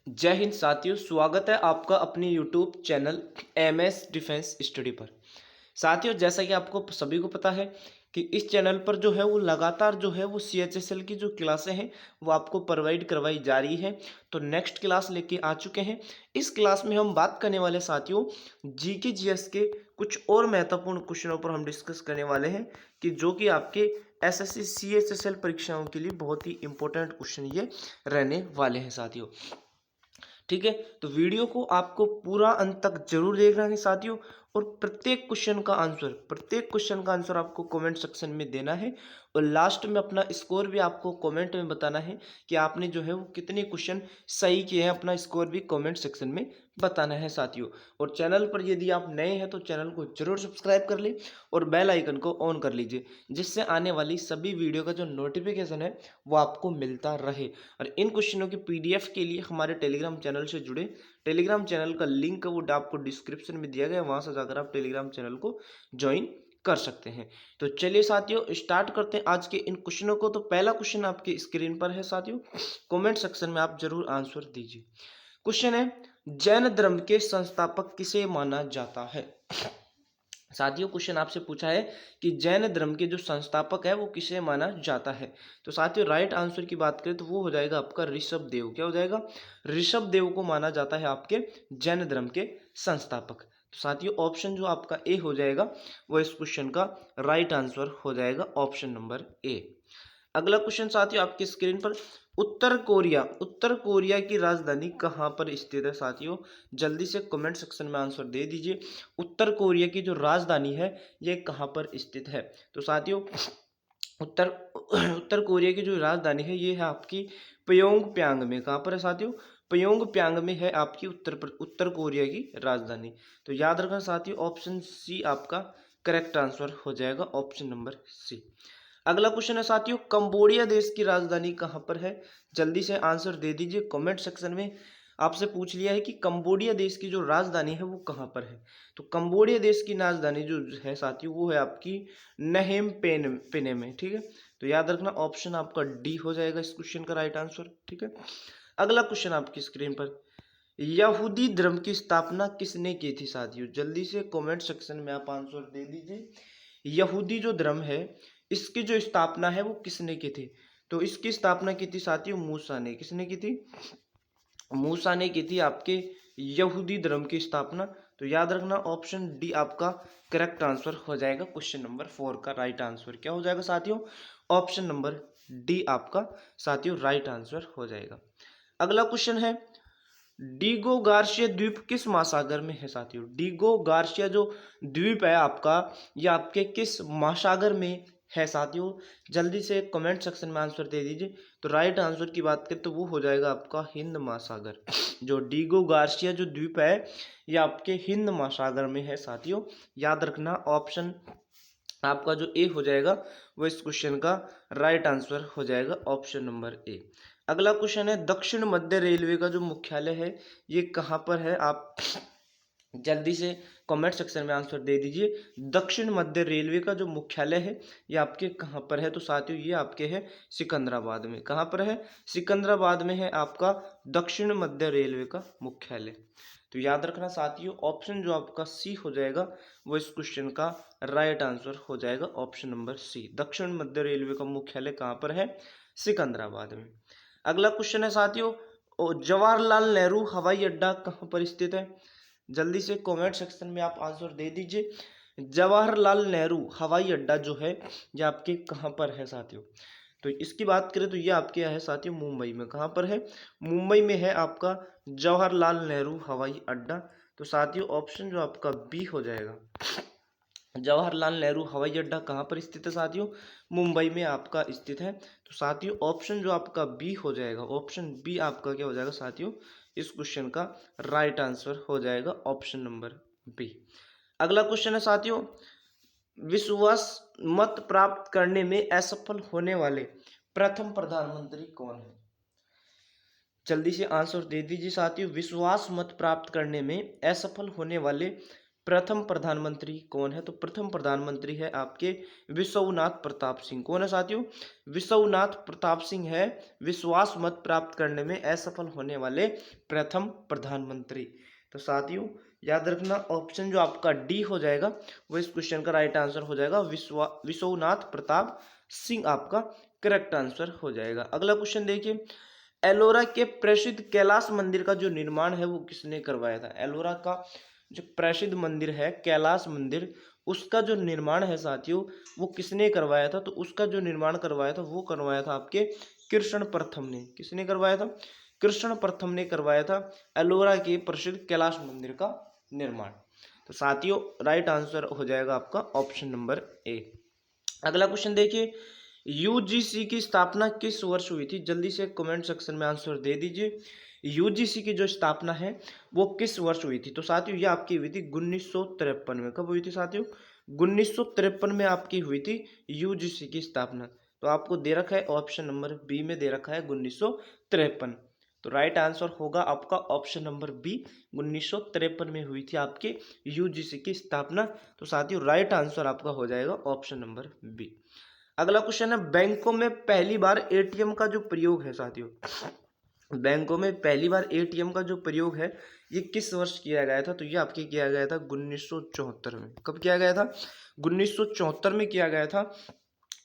जय हिंद साथियों, स्वागत है आपका अपने YouTube channel MS defence study पर। साथियों, जैसा कि आपको सभी को पता है कि इस चैनल पर जो है वो लगातार जो है वो सीएचएसएल की जो क्लासें हैं वो आपको प्रोवाइड करवाई जा रही है। तो नेक्स्ट क्लास लेके आ चुके हैं। इस क्लास में हम बात करने वाले साथियों जीके जीएस के कुछ और महत्वपूर्ण क्वेश्चनों पर हम डिस्कस करने वाले हैं कि जो कि आपके एसएससी सीएचएसएल परीक्षाओं के लिए बहुत ही इंपॉर्टेंट क्वेश्चन ये रहने वाले हैं साथियों। ठीक है, तो वीडियो को आपको पूरा अंत तक जरूर देखना है साथियों। और प्रत्येक क्वेश्चन का आंसर आपको कमेंट सेक्शन में देना है। और लास्ट में अपना स्कोर भी आपको कमेंट में बताना है कि आपने जो है वो कितने क्वेश्चन सही किए हैं। अपना स्कोर भी कमेंट सेक्शन में बताना है साथियों। और चैनल पर यदि आप नए हैं तो चैनल को जरूर सब्सक्राइब कर लें और बेल आइकन को ऑन कर लीजिए, जिससे आने वाली सभी वीडियो का जो नोटिफिकेशन है वो आपको मिलता रहे। और इन क्वेश्चनों की पीडीएफ के लिए हमारे टेलीग्राम चैनल से जुड़े। टेलीग्राम चैनल का लिंक वो आपको डिस्क्रिप्शन में दिया गया है, वहां से जाकर आप टेलीग्राम चैनल को ज्वाइन कर सकते हैं। तो चलिए साथियों, स्टार्ट करते हैं आज के इन क्वेश्चनों को। तो पहला क्वेश्चन आपके स्क्रीन पर है साथियों, कमेंट सेक्शन में आप जरूर आंसर दीजिए। क्वेश्चन है, जैन धर्म के संस्थापक किसे माना जाता है। साथियों, क्वेश्चन आपसे पूछा है कि जैन धर्म के जो संस्थापक है वो किसे माना जाता है। तो साथियों, राइट आंसर की बात करें तो वो हो जाएगा आपका ऋषभ देव। क्या हो जाएगा? ऋषभ देव को माना जाता है आपके जैन धर्म के संस्थापक। तो साथियों, ऑप्शन जो आपका ए हो जाएगा वो इस क्वेश्चन का राइट आंसर हो जाएगा, ऑप्शन नंबर ए। अगला क्वेश्चन साथियों आपकी स्क्रीन पर, उत्तर कोरिया की राजधानी कहाँ पर स्थित है। साथियों, जल्दी से कमेंट सेक्शन में आंसर दे दीजिए। उत्तर कोरिया की जो राजधानी है ये कहाँ पर स्थित है। तो साथियों, उत्तर उत्तर कोरिया की जो राजधानी है ये है आपकी प्योंगयांग में। कहाँ पर है साथियों? प्योंगयांग में है आपकी उत्तर कोरिया की राजधानी। तो याद रखना साथियों, ऑप्शन सी आपका करेक्ट आंसर हो जाएगा, ऑप्शन नंबर सी। अगला क्वेश्चन है साथियों, कंबोडिया देश की राजधानी कहाँ पर है। जल्दी से आंसर दे दीजिए कमेंट सेक्शन में। आपसे पूछ लिया है कि कंबोडिया देश की जो राजधानी है वो कहाँ पर है। तो कंबोडिया देश की राजधानी जो है साथियों वो है आपकी नहेम पेने में। ठीक है, तो याद रखना ऑप्शन आपका डी हो जाएगा इस क्वेश्चन का राइट आंसर। ठीक है, अगला क्वेश्चन आपकी स्क्रीन पर, यहूदी धर्म की स्थापना किसने की थी। साथियों, जल्दी से कमेंट सेक्शन में आप आंसर दे दीजिए। यहूदी जो धर्म है इसकी जो स्थापना है वो किसने की थी। तो इसकी स्थापना की थी साथियों मूसा ने। किसने की थी? मूसा ने की थी आपके यहूदी धर्म की स्थापना। तो याद रखना ऑप्शन डी आपका करेक्ट आंसर हो जाएगा, क्वेश्चन नंबर 4 का राइट आंसर क्या हो जाएगा साथियों, ऑप्शन नंबर डी आपका साथियों राइट आंसर हो जाएगा। अगला क्वेश्चन है, डीगो गार्शिया द्वीप किस महासागर में है। साथियों, डीगो गार्शिया जो द्वीप है आपका ये आपके किस महासागर में है। साथियों, जल्दी से कमेंट सेक्शन में आंसर दे दीजिए। तो राइट आंसर की बात करें तो वो हो जाएगा आपका हिंद महासागर। जो डीगो गार्शिया जो द्वीप है ये आपके हिंद महासागर में है साथियों। याद रखना ऑप्शन आपका जो ए हो जाएगा वो इस क्वेश्चन का राइट आंसर हो जाएगा, ऑप्शन नंबर ए। अगला क्वेश्चन है, दक्षिण मध्य रेलवे का जो मुख्यालय है ये कहाँ पर है। आप जल्दी से कमेंट सेक्शन में आंसर दे दीजिए। दक्षिण मध्य रेलवे का जो मुख्यालय है ये आपके कहाँ पर है। तो साथियों, ये आपके है सिकंदराबाद में। कहाँ पर है? सिकंदराबाद में है आपका दक्षिण मध्य रेलवे का मुख्यालय। तो याद रखना साथियों, ऑप्शन जो आपका सी हो जाएगा वो इस क्वेश्चन का राइट आंसर हो जाएगा, ऑप्शन नंबर सी। दक्षिण मध्य रेलवे का मुख्यालय कहाँ पर है? सिकंदराबाद में। अगला क्वेश्चन है साथियों, जवाहरलाल नेहरू हवाई अड्डा कहाँ पर स्थित है। जल्दी से कमेंट सेक्शन में आप आंसर दे दीजिए। जवाहरलाल नेहरू हवाई अड्डा जो है ये आपके कहाँ पर है साथियों। तो इसकी बात करें तो ये आपके है साथियों मुंबई में। कहाँ पर है? मुंबई में है आपका जवाहरलाल नेहरू हवाई अड्डा। तो साथियों, ऑप्शन जो आपका बी हो जाएगा, जवाहरलाल नेहरू हवाई अड्डा कहाँ पर स्थित है साथियों? मुंबई में आपका स्थित है। तो साथियों, ऑप्शन जो आपका बी हो जाएगा, ऑप्शन बी आपका क्या हो जाएगा साथियों, इस क्वेश्चन का राइट आंसर हो जाएगा, ऑप्शन नंबर बी। अगला क्वेश्चन है साथियों, विश्वास मत प्राप्त करने में असफल होने वाले प्रथम प्रधानमंत्री कौन है। जल्दी से आंसर दे दीजिए साथियों। विश्वास मत प्राप्त करने में असफल होने वाले प्रथम प्रधानमंत्री कौन है? तो प्रथम प्रधानमंत्री है आपके विश्वनाथ प्रताप सिंह। कौन है साथियों? विश्वनाथ प्रताप सिंह है विश्वास मत प्राप्त करने में असफल होने वाले प्रथम प्रधानमंत्री। तो साथियों याद रखना ऑप्शन जो आपका डी हो जाएगा वो इस क्वेश्चन का राइट आंसर हो जाएगा। विश्वनाथ प्रताप सिंह आपका करेक्ट आंसर हो जाएगा। अगला क्वेश्चन देखिए, एलोरा के प्रसिद्ध कैलाश मंदिर का जो निर्माण है वो किसने करवाया था? एलोरा का जो प्रसिद्ध मंदिर है कैलाश मंदिर, उसका जो निर्माण है साथियों वो किसने करवाया था? तो उसका जो निर्माण करवाया था वो करवाया था आपके कृष्ण प्रथम ने। किसने करवाया था? कृष्ण प्रथम ने करवाया था एलोरा के प्रसिद्ध कैलाश मंदिर का निर्माण। तो साथियों राइट आंसर हो जाएगा आपका ऑप्शन नंबर ए। अगला क्वेश्चन देखिए, यूजीसी की स्थापना किस वर्ष हुई थी? जल्दी से कमेंट सेक्शन में आंसर दे दीजिए। यूजीसी की जो स्थापना है वो किस वर्ष हुई थी? तो साथियों ये आपकी हुई थी 1953 में। कब हुई थी साथियों? 1953 में आपकी हुई थी यूजीसी की स्थापना। तो आपको दे रखा है ऑप्शन नंबर बी में दे रखा है 1953। तो राइट आंसर होगा आपका ऑप्शन नंबर बी, 1953 में हुई थी आपके यूजीसी की स्थापना। तो साथियों राइट आंसर आपका हो जाएगा ऑप्शन नंबर बी। अगला क्वेश्चन है, बैंकों में पहली बार एटीएम का जो प्रयोग है साथियों, बैंकों में पहली बार एटीएम का जो प्रयोग है ये किस वर्ष किया गया था? तो ये आपके किया गया था 1974 में। कब किया गया था? 1974 में किया गया था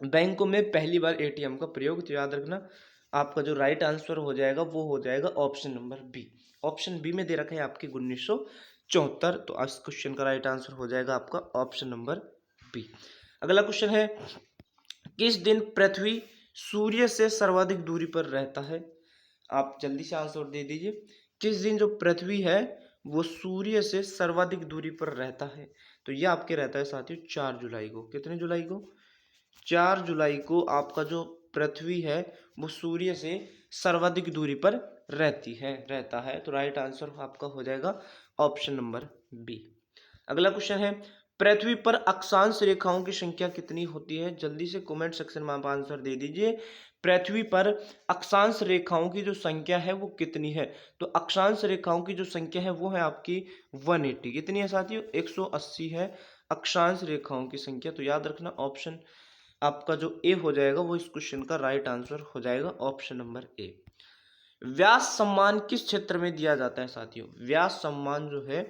बैंकों में पहली बार एटीएम का प्रयोग। तो याद रखना आपका जो राइट आंसर हो जाएगा वो हो जाएगा option number B. Option B में दे रखा है आपके 1974। तो इस क्वेश्चन का राइट आंसर हो जाएगा आपका ऑप्शन नंबर बी। अगला क्वेश्चन है, किस दिन पृथ्वी सूर्य से सर्वाधिक दूरी पर रहता है? आप जल्दी से आंसर दे दीजिए। किस दिन जो पृथ्वी है वो सूर्य से सर्वाधिक दूरी पर रहता है? तो ये आपके रहता है साथियों 4 जुलाई को। कितने जुलाई को? 4 जुलाई को आपका जो पृथ्वी है वो सूर्य से सर्वाधिक दूरी पर रहता है। तो राइट आंसर आपका हो जाएगा ऑप्शन नंबर बी। अगला क्वेश्चन है, पृथ्वी पर अक्षांश रेखाओं की संख्या कितनी होती है? जल्दी से कमेंट सेक्शन में आप आंसर दे दीजिए। पृथ्वी पर अक्षांश रेखाओं की जो संख्या है वो कितनी है? तो अक्षांश रेखाओं की जो संख्या है वो है आपकी 180। कितनी है साथियों? 180 है अक्षांश रेखाओं की संख्या। तो याद रखना ऑप्शन आपका जो ए हो जाएगा वो इस क्वेश्चन का राइट आंसर हो जाएगा ऑप्शन नंबर ए। व्यास सम्मान किस क्षेत्र में दिया जाता है साथियों? व्यास सम्मान जो है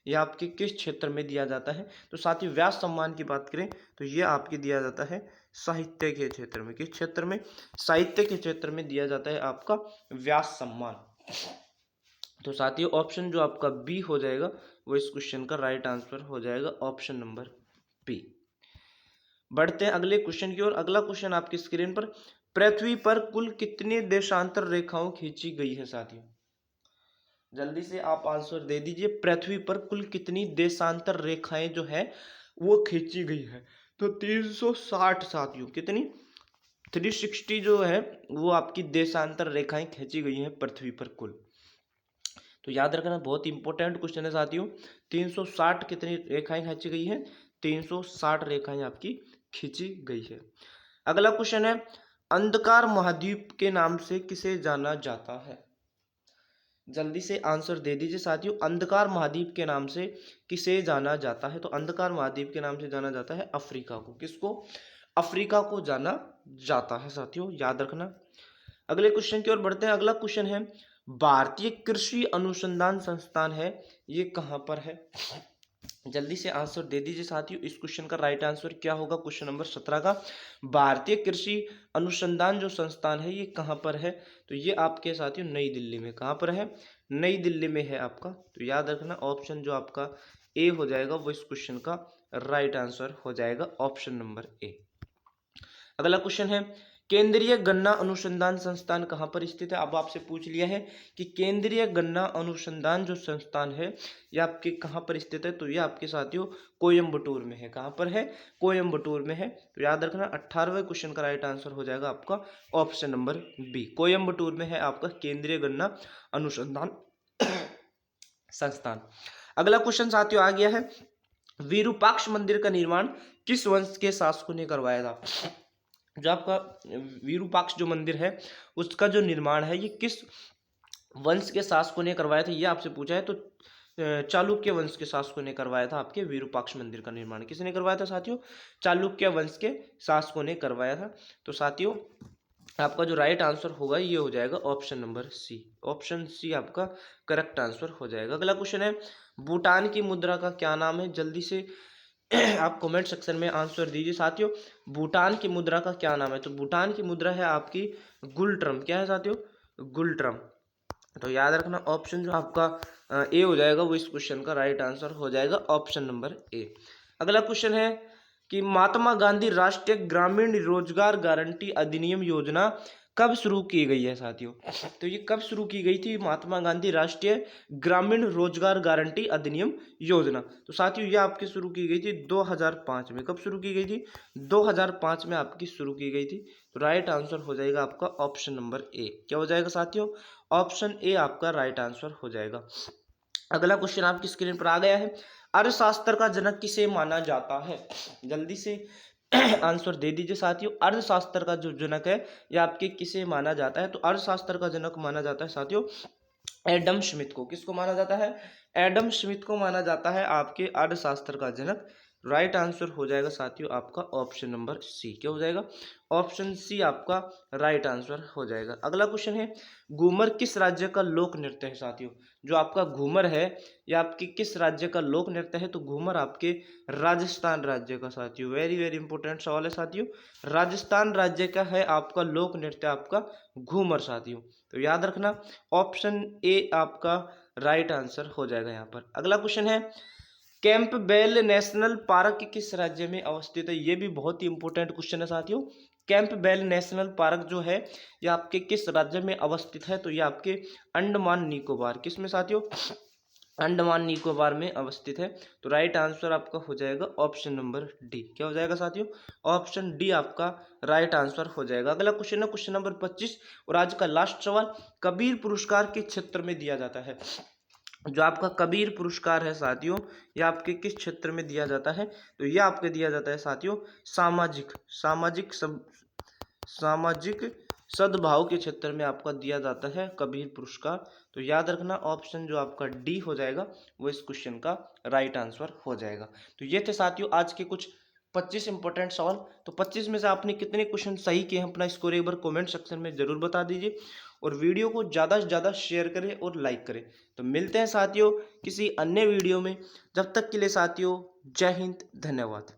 ये आपके किस क्षेत्र में दिया जाता है? तो साथियों व्यास सम्मान की बात करें तो ये आपके दिया जाता है साहित्य के क्षेत्र में। किस क्षेत्र में? साहित्य के क्षेत्र में दिया जाता है आपका व्यास सम्मान। तो साथियों ऑप्शन जो आपका बी हो जाएगा वो इस क्वेश्चन का राइट आंसर हो जाएगा ऑप्शन नंबर बी। बढ़ते हैं अगले क्वेश्चन की ओर। अगला क्वेश्चन आपकी स्क्रीन पर, पृथ्वी पर कुल कितने देशांतर रेखाओं खींची गई है साथियों? जल्दी से आप आंसर दे दीजिए। पृथ्वी पर कुल कितनी देशांतर रेखाएं जो है वो खींची गई है? तो 360 साथियों। कितनी? 360 जो है वो आपकी देशांतर रेखाएं खींची गई हैं पृथ्वी पर कुल। तो याद रखना बहुत इंपॉर्टेंट क्वेश्चन है साथियों। 360 कितनी रेखाएं खींची गई हैं? 360 रेखाएं आपकी खींची गई है। अगला क्वेश्चन है, अंधकार महाद्वीप के नाम से किसे जाना जाता है? जल्दी से आंसर दे दीजिए साथियों। अंधकार महाद्वीप के नाम से किसे जाना जाता है? तो अंधकार महाद्वीप के नाम से जाना जाता है अफ्रीका को। किसको? अफ्रीका को जाना जाता है साथियों, याद रखना। अगले क्वेश्चन की ओर बढ़ते हैं। अगला क्वेश्चन है, भारतीय कृषि अनुसंधान संस्थान है ये कहाँ पर है? जल्दी से आंसर दे दीजिए साथियों। इस क्वेश्चन का राइट आंसर क्या होगा? क्वेश्चन नंबर 17 का भारतीय कृषि अनुसंधान जो संस्थान है ये कहाँ पर है? तो ये आपके साथियों नई दिल्ली में। कहाँ पर है? नई दिल्ली में है आपका। तो याद रखना ऑप्शन जो आपका ए हो जाएगा वो इस क्वेश्चन का राइट आंसर हो जाएगा ऑप्शन नंबर ए। अगला क्वेश्चन है, केंद्रीय गन्ना अनुसंधान संस्थान कहाँ पर स्थित है? अब आपसे पूछ लिया है कि केंद्रीय गन्ना अनुसंधान जो संस्थान है ये आपके कहाँ पर स्थित है? तो ये आपके साथियों कोयम्बटूर में है। कहाँ पर है? कोयम्बटूर में है। तो याद रखना 18वें क्वेश्चन का राइट आंसर हो जाएगा आपका ऑप्शन नंबर बी। कोयम्बटूर में है आपका केंद्रीय गन्ना अनुसंधान संस्थान। अगला क्वेश्चन साथियों आ गया है, विरूपाक्ष मंदिर का निर्माण किस वंश के शासकों ने करवाया था? जो आपका विरूपाक्ष जो मंदिर है उसका जो निर्माण है ये किस वंश के शासकों ने करवाया था ये आपसे पूछा है। तो चालुक्य वंश के शासकों ने करवाया था आपके विरूपाक्ष मंदिर का निर्माण। किसने करवाया था साथियों? चालुक्य वंश के शासकों ने करवाया था। तो साथियों आपका जो राइट आंसर होगा ये हो जाएगा option number C. Option C आपका करेक्ट आंसर हो जाएगा। अगला क्वेश्चन है, भूटान की मुद्रा का क्या नाम है? जल्दी से आप कमेंट सेक्शन में आंसर दीजिए साथियों। भूटान की मुद्रा का क्या नाम है? तो भूटान की मुद्रा है आपकी गुलट्रम। क्या है साथियों? गुलट्रम। तो याद रखना ऑप्शन जो आपका ए हो जाएगा वो इस क्वेश्चन का राइट आंसर हो जाएगा, ऑप्शन नंबर ए। अगला क्वेश्चन है कि महात्मा गांधी राष्ट्रीय ग्रामीण रोजगार गारंटी अधिनियम योजना कब शुरू की गई है साथियों? तो ये कब शुरू की गई थी? महात्मा गांधी राष्ट्रीय ग्रामीण रोजगार गारंटी अधिनियम योजना। तो साथियों ये आपकी शुरू की गई थी 2005 में। कब शुरू की गई थी? 2005 में आपकी शुरू की गई थी। तो राइट आंसर हो जाएगा आपका ऑप्शन नंबर ए। क्या हो जाएगा साथियों? ऑप्शन ए आपका राइट आंसर हो जाएगा। अगला क्वेश्चन आपकी स्क्रीन पर आ गया है, अर्थशास्त्र का जनक किसे माना जाता है? जल्दी से आंसर दे दीजिए साथियों। अर्थशास्त्र का जो जनक है ये आपके किसे माना जाता है? तो अर्थशास्त्र का जनक माना जाता है साथियों एडम स्मिथ को। किसको माना जाता है? एडम स्मिथ को माना जाता है आपके अर्थशास्त्र का जनक। राइट आंसर हो जाएगा साथियों आपका ऑप्शन नंबर सी। क्या हो जाएगा? ऑप्शन सी आपका राइट आंसर हो जाएगा। अगला क्वेश्चन है, घूमर किस राज्य का लोक नृत्य है साथियों? जो आपका घूमर है ये आपके किस राज्य का लोक नृत्य है? तो घूमर आपके राजस्थान राज्य का साथियों। वेरी वेरी इंपॉर्टेंट सवाल है साथियों। राजस्थान राज्य का है आपका लोक नृत्य आपका घूमर साथियों। तो याद रखना ऑप्शन ए आपका राइट आंसर हो जाएगा यहाँ पर। अगला क्वेश्चन है, कैंपबेल नेशनल पार्क किस राज्य में अवस्थित है? ये भी बहुत ही इंपॉर्टेंट क्वेश्चन है साथियों। कैंपबेल नेशनल पार्क जो है ये आपके किस राज्य में अवस्थित है? तो ये आपके अंडमान निकोबार। किस में साथियों? अंडमान निकोबार में अवस्थित है। तो राइट आंसर आपका हो जाएगा ऑप्शन नंबर डी। क्या हो जाएगा साथियों? ऑप्शन डी आपका राइट आंसर हो जाएगा। अगला क्वेश्चन है क्वेश्चन नंबर 25 और आज का लास्ट सवाल, कबीर पुरस्कार किस क्षेत्र में दिया जाता है? जो आपका कबीर पुरस्कार है साथियों ये आपके किस क्षेत्र में दिया जाता है? तो ये आपके दिया जाता है साथियों सामाजिक सद्भाव के क्षेत्र में आपका दिया जाता है कबीर पुरस्कार। तो याद रखना ऑप्शन जो आपका डी हो जाएगा वो इस क्वेश्चन का राइट आंसर हो जाएगा। तो ये थे साथियों आज के कुछ 25 इंपॉर्टेंट सवाल। तो 25 में से आपने कितने क्वेश्चन सही किए हैं अपना स्कोर एक बार कमेंट सेक्शन में जरूर बता दीजिए और वीडियो को ज़्यादा से ज़्यादा शेयर करें और लाइक करें। तो मिलते हैं साथियों किसी अन्य वीडियो में। जब तक के लिए साथियों जय हिंद, धन्यवाद।